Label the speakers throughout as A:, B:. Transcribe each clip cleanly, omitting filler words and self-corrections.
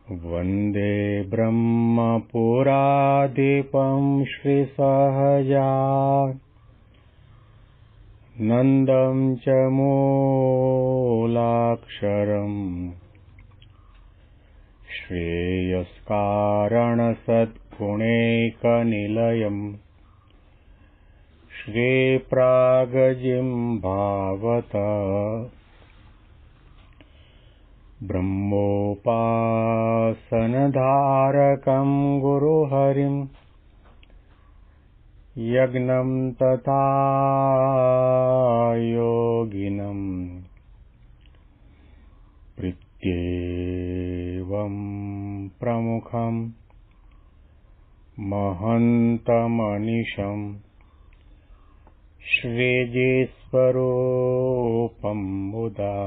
A: वन्दे ब्रह्मपुराधिपं श्रीसहजानन्दं च मूलाक्षरम् श्रेयस्कारणसद्गुणैकनिलयम् श्रीप्रागजिं भावत ब्रह्मोपासनधारकं गुरुहरिं यज्ञं तथा योगिनं प्रीत्येवं प्रमुखं महन्तमनिशं श्रीजीस्वरूपं मुदा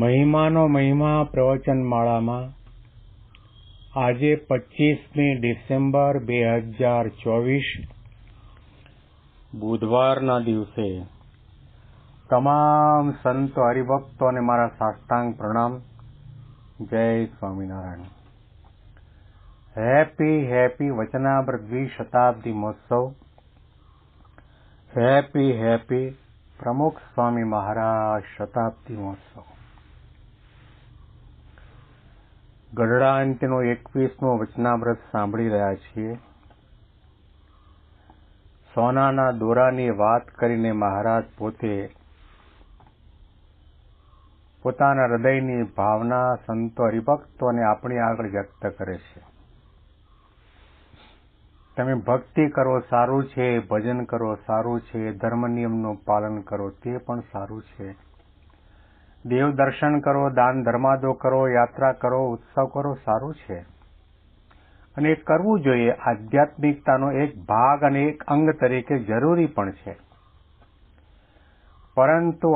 A: મહિમાનો મહિમા પ્રવચન માળામાં આજે 25મી ડિસેમ્બર 2024 બુધવારના દિવસે તમામ સંતો હરિભક્તોને મારા સાષ્ટાંગ પ્રણામ. જય સ્વામિનારાયણ. હેપી વચનામૃત દ્વિશતાબ્દી મહોત્સવ. હેપી પ્રમુખ સ્વામી મહારાજ શતાબ્દી મહોત્સવ. ગઢડા અંત્યનો 21મો વચનામૃત સાંભળી રહ્યા છીએ. સોનાના દોરાની વાત કરીને મહારાજ પોતે પોતાના હૃદયની ભાવના સંતો હરિભક્તોને આપણી આગળ વ્યક્ત કરે છે. તમે ભક્તિ કરો સારું છે, ભજન કરો સારું છે, ધર્મ નિયમનું પાલન કરો તે પણ સારું છે, દેવ દર્શન કરો, દાન ધર્માદો કરો, યાત્રા કરો, ઉત્સવ કરો સારું છે અને એ કરવું જોઈએ. આધ્યાત્મિકતાનો એક ભાગ અને એક અંગ તરીકે જરૂરી પણ છે. પરંતુ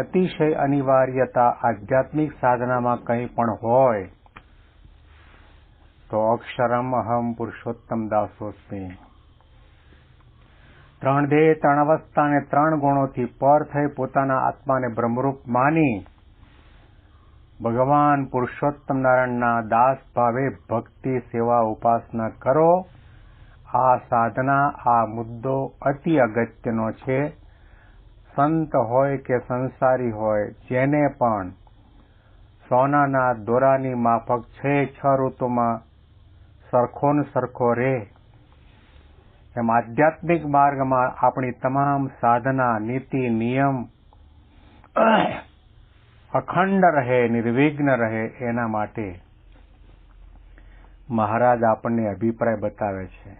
A: અતિશય અનિવાર્યતા આધ્યાત્મિક સાધનામાં કંઈ પણ હોય તો અક્ષરમ અહમ પુરુષોત્તમ દાસોસ્મી, 3 દેહ 3 અવસ્થા અને 3 ગુણોથી પર થઈ પોતાના આત્માને બ્રહ્મરૂપ માની ભગવાન પુરુષોત્તમ નારાયણના દાસ ભાવે ભક્તિ સેવા ઉપાસના કરો. આ સાધના, આ મુદ્દો અતિ અગત્યનો છે. સંત હોય કે સંસારી હોય, જેને પણ સોનાના દોરાની માફક 6 ઋતુમાં સરખો ને સરખો રહે એમ આધ્યાત્મિક માર્ગમાં આપણી તમામ સાધના, નીતિ, નિયમ અખંડ રહે, નિર્વિઘ્ન રહે એના માટે મહારાજ આપણને અભિપ્રાય બતાવે છે.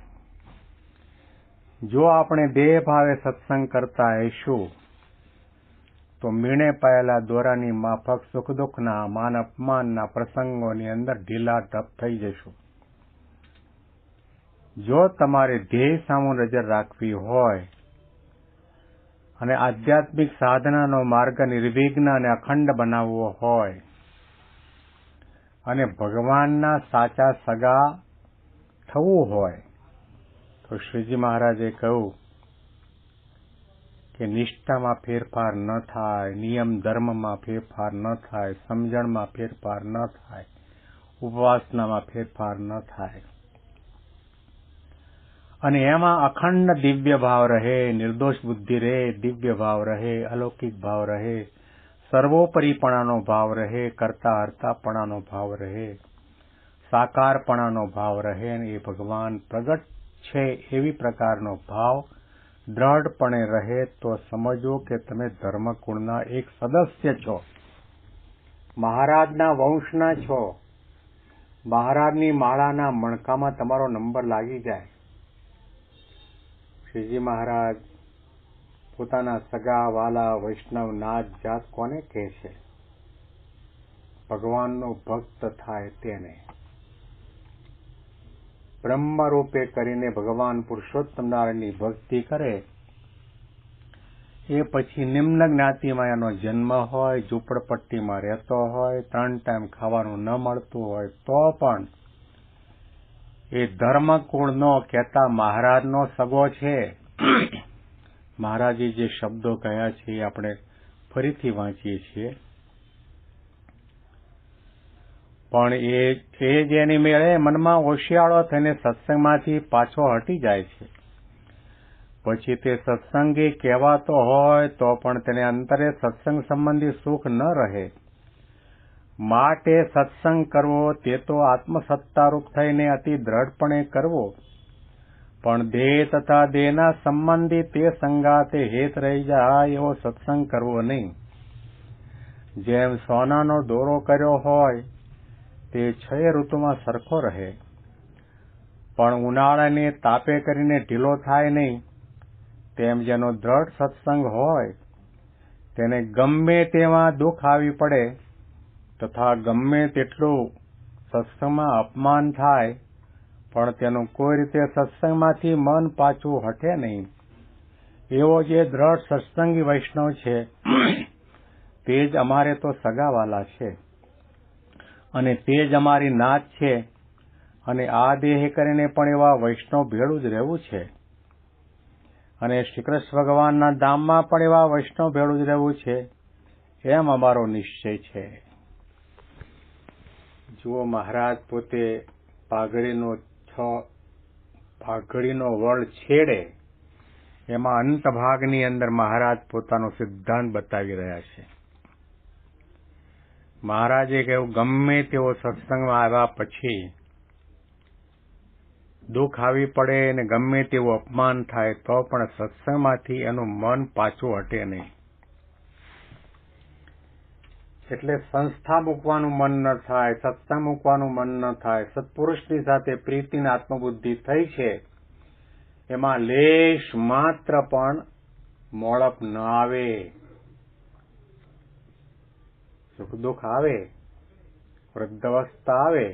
A: જો આપણે દેહ ભાવે સત્સંગ કરતા હશું તો મીણે પાયેલા દોરાની માફક સુખ દુઃખના, માન અપમાનના પ્રસંગોની અંદર ઢીલા ઢપ થઈ જશું. જો તમારે ધ્યેય સામુ નજર રાખવી હોય અને આધ્યાત્મિક સાધનાનો માર્ગ નિર્વિઘ્ન અને અખંડ બનાવવો હોય અને ભગવાનના સાચા સગા થવું હોય તો શ્રીજી મહારાજે કહ્યું કે નિષ્ઠામાં ફેરફાર ન થાય, નિયમ ધર્મમાં ફેરફાર ન થાય, સમજણમાં ફેરફાર ન થાય, ઉપાસનામાં ફેરફાર ન થાય અને એમાં અખંડ દિવ્ય ભાવ રહે, નિર્દોષ બુદ્ધિ રહે, દિવ્ય ભાવ રહે, અલૌકિક ભાવ રહે, સર્વોપરીપણાનો ભાવ રહે, કરતા હર્તાપણાનો ભાવ રહે, સાકારપણાનો ભાવ રહે અને એ ભગવાન પ્રગટ છે એવી પ્રકારનો ભાવ દ્રઢપણે રહે તો સમજો કે તમે ધર્મકુળના એક સદસ્ય છો, મહારાજના વંશના છો, મહારાજની માળાના મણકામાં તમારો નંબર લાગી જાય. શ્રીજી મહારાજ પોતાના સગા વાલા વૈષ્ણવ નાત જાત કોને કહે છે? ભગવાનનો ભક્ત થાય તેને. બ્રહ્મ રૂપે કરીને ભગવાન પુરુષોત્તમ નારાયણની ભક્તિ કરે એ પછી નિમ્ન જ્ઞાતિમાં એનો જન્મ હોય, ઝૂંપડપટ્ટીમાં રહેતો હોય, 3 ટાઈમ ખાવાનું ન મળતું હોય તો પણ એ ધર્મકુળનો કહેતા મહારાજનો સગો છે. મહારાજે જે શબ્દો કહ્યા છે એ આપણે ફરીથી વાંચીએ છીએ. પણ એ જ એની મેળે મનમાં હોશિયાળો થઈને સત્સંગમાંથી પાછો હટી જાય છે. પછી તે સત્સંગી કહેવાતો હોય તો પણ તેને અંતરે સત્સંગ સંબંધી સુખ ન રહે. માટે સત્સંગ કરવો તે તો આત્મસત્તારૂપ થઈને અતિ દ્રઢપણે કરવો, પણ દેહ તથા દેહના સંબંધી તે સંગાતે હેત રહી જાય એવો સત્સંગ કરવો નહીં. જેમ સોનાનો દોરો કર્યો હોય તે 6 ઋતુમાં સરખો રહે, પણ ઉનાળાને તાપે કરીને ઢીલો થાય નહીં. તેમ જેનો દ્રઢ સત્સંગ હોય તેને ગમે તેમાં દુઃખ આવી પડે તથા ગમે તેટલું સત્સંગમાં અપમાન થાય, પણ તેનું કોઈ રીતે સત્સંગમાંથી મન પાછું હટે નહીં. એવો જે દ્રઢ સત્સંગી વૈષ્ણવ છે તે જ અમારે તો સગાવાલા છે અને તે જ અમારી નાત છે, અને આ દેહ કરીને પણ એવા વૈષ્ણવ ભેળું જ રહેવું છે, અને શ્રી કૃષ્ણ ભગવાનના ધામમાં પણ એવા વૈષ્ણવ ભેળું જ રહેવું છે, એમ અમારો નિશ્ચય છે. જુઓ, મહારાજ પોતે પાઘડીનો વળ છેડે એમાં અંત ભાગની અંદર મહારાજ પોતાનો સિદ્ધાંત બતાવી રહ્યા છે. મહારાજે કહ્યું, ગમે તેવો સત્સંગમાં આવ્યા પછી દુઃખ આવી પડે અને ગમે તેવું અપમાન થાય તો પણ સત્સંગમાંથી એનું મન પાછું હટે નહીં. એટલે સંસ્થા મૂકવાનું મન ન થાય, સત્સંગ મૂકવાનું મન ન થાય. સત્પુરુષની સાથે પ્રીતિની આત્મબુદ્ધિ થઈ છે એમાં લેશ માત્ર પણ મોળપ ન આવે. સુખ દુઃખ આવે, વૃદ્ધાવસ્થા આવે,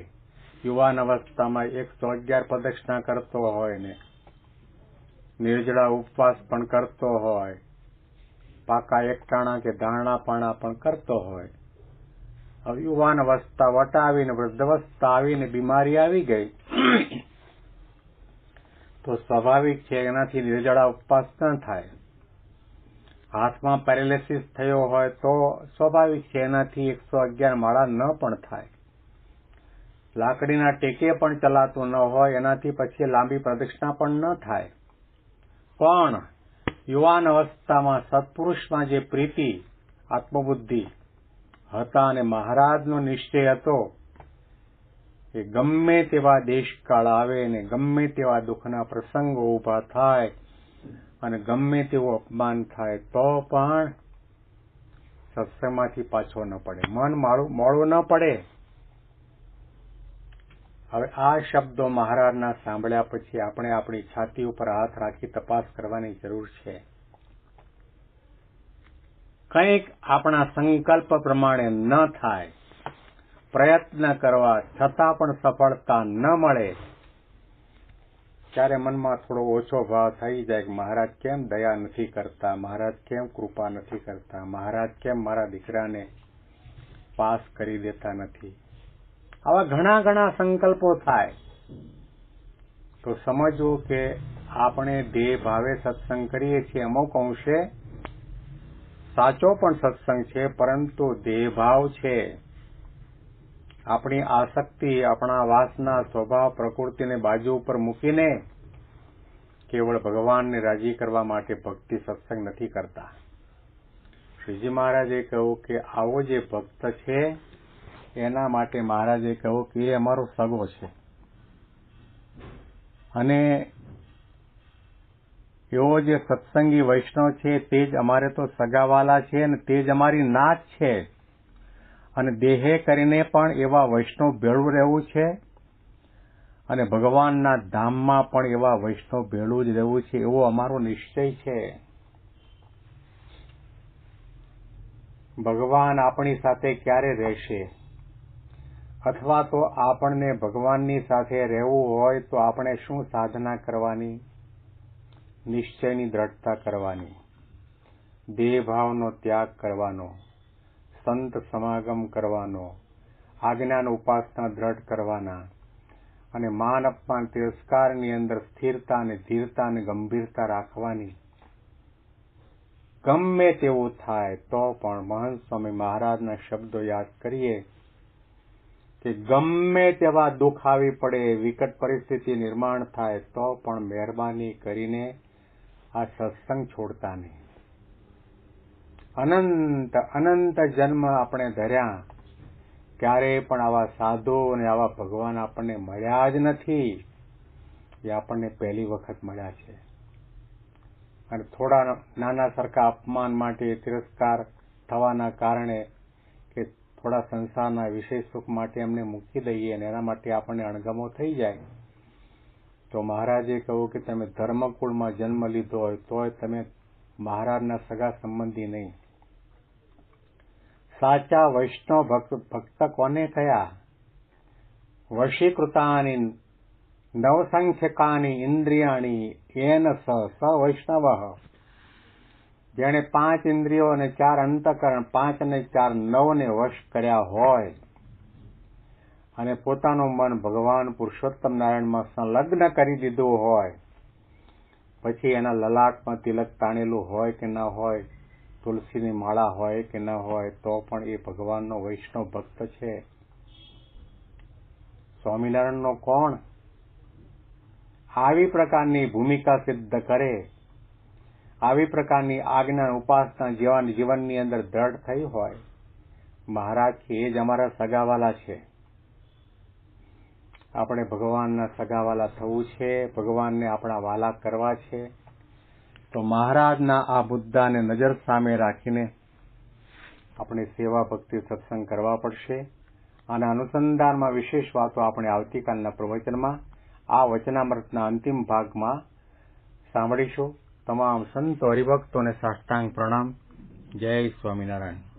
A: યુવાન અવસ્થામાં 111 પ્રદક્ષિણા કરતો હોય ને નિર્જળા ઉપવાસ પણ કરતો હોય, પાકા એકટાણા કે ધારણા પાણા પણ કરતો હોય. હવે યુવાન અવસ્થા વટાવીને વૃદ્ધાવસ્થા આવીને બીમારી આવી ગઈ તો સ્વાભાવિક છે એનાથી નિર્જળા ઉપવાસ ન થાય. હાથમાં પેરેલિસિસ થયો હોય તો સ્વાભાવિક છે એનાથી 111 માળા ન પણ થાય. લાકડીના ટેકે પણ ચલાતું ન હોય એનાથી પછી લાંબી પ્રદક્ષિણા પણ ન થાય. પણ યુવાન અવસ્થામાં સત્પુરુષમાં જે પ્રીતિ આત્મબુદ્ધિ હતા અને મહારાજનો નિશ્ચય હતો કે ગમે તેવા દેશકાળ આવે ને ગમે તેવા દુઃખના પ્રસંગો ઊભા થાય અને ગમે તેવું અપમાન થાય તો પણ સત્સંગમાંથી પાછો ન પડે, મન મોડું ન પડે. હવે આ શબ્દો મહારાજના સાંભળ્યા પછી આપણે આપણી છાતી ઉપર હાથ રાખી તપાસ કરવાની જરૂર છે. કંઈક આપણા સંકલ્પ પ્રમાણે ન થાય, પ્રયત્ન કરવા છતાં પણ સફળતા ન મળે, ત્યારે મનમાં થોડો ઓછો ભાવ થઈ જાય કે મહારાજ કેમ દયા નથી કરતા, મહારાજ કેમ કૃપા નથી કરતા, મહારાજ કેમ મારા દીકરાને પાસ કરી દેતા નથી. આવા ઘણા સંકલ્પો થાય તો સમજવું કે આપણે દેહ ભાવે સત્સંગ કરીએ છીએ. અમુક અંશે સાચો પણ સત્સંગ છે, પરંતુ દેહ ભાવ છે. આપણી આસક્તિ, આપણા વાસના, સ્વભાવ, પ્રકૃતિને બાજુ ઉપર મૂકીને કેવળ ભગવાનને રાજી કરવા માટે ભક્તિ સત્સંગ નથી કરતા. શ્રીજી મહારાજે કહ્યું કે આવો જે ભક્ત છે એના માટે મહારાજે કહ્યું કે એ અમારો સગો છે અને એવો જે સત્સંગી વૈષ્ણવ છે તે જ અમારે તો સગાવાલા છે અને તે જ અમારી નાત છે, અને દેહે કરીને પણ એવા વૈષ્ણવ ભેળું રહેવું છે અને ભગવાનના ધામમાં પણ એવા વૈષ્ણવ ભેળું જ રહેવું છે, એવો અમારો નિશ્ચય છે. ભગવાન આપણી સાથે ક્યારે રહેશે, અથવા તો આપણને ભગવાનની સાથે રહેવું હોય તો આપણે શું સાધના કરવાની, નિશ્ચયની દ્રઢતા કરવાની, દેહભાવનો ત્યાગ કરવાનો, સંત સમાગમ કરવાનો, આજ્ઞાન ઉપાસના દ્રઢ કરવાના, અને માન અપમાન તિરસ્કારની અંદર સ્થિરતા અને ધીરતા અને ગંભીરતા રાખવાની. ગમે તેવું થાય તો પણ મહંત સ્વામી મહારાજના શબ્દો યાદ કરીએ કે ગમે તેવા દુઃખ આવી પડે, વિકટ પરિસ્થિતિ નિર્માણ થાય તો પણ મહેરબાની કરીને આ સત્સંગ છોડતા નહીં. અનંત જન્મ આપણે ધર્યા, ક્યારેય પણ આવા સાધુ અને આવા ભગવાન આપણને મળ્યા જ નથી. એ આપણને પહેલી વખત મળ્યા છે. અને થોડા નાના સરખા અપમાન માટે, તિરસ્કાર થવાના કારણે કે થોડા સંસારના વિષય સુખ માટે એમને મૂકી દઈએ અને એના માટે આપણને અણગમો થઈ જાય, તો મહારાજે કહ્યું કે તમે ધર્મકુળમાં જન્મ લીધો હોય તોય તમે મહારાજના સગા સંબંધી નહીં. સાચા વૈષ્ણવ ભક્ત કોને કયા? વશીકૃતાની નવસંખ્યકાની ઇન્દ્રિયાણી એન સ વૈષ્ણવ. જેણે 5 ઇન્દ્રિયો અને 4 અંતઃકરણ, 5 અને 4 9ને વશ કર્યા હોય અને પોતાનું મન ભગવાન પુરુષોત્તમ નારાયણમાં સંલગ્ન કરી દીધું હોય, પછી એના લલાટમાં તિલક તાણેલું હોય કે ન હોય, તુલસીની માળા હોય કે ન હોય, તો પણ એ ભગવાનનો વૈષ્ણવ ભક્ત છે. સ્વામિનારાયણનો કોણ? આવી પ્રકારની ભૂમિકા સિદ્ધ કરે, આવી પ્રકારની આજ્ઞા ઉપાસના જીવનની અંદર દ્રઢ થઈ હોય, મહારાજ કે એ જ અમારા સગાવાલા છે. આપણે ભગવાનના સગાવાલા થવું છે, ભગવાનને આપણા વાલા કરવા છે, તો મહારાજના આ મુદ્દાને નજર સામે રાખીને આપણે સેવા ભક્તિ સત્સંગ કરવા પડશે. આના અનુસંધાનમાં વિશેષ વાતો આપણે આવતીકાલના પ્રવચનમાં આ વચનામૃતના અંતિમ ભાગમાં સાંભળીશું. તમામ સંતો હરિભક્તોને સાષ્ટાંગ પ્રણામ. જય સ્વામિનારાયણ.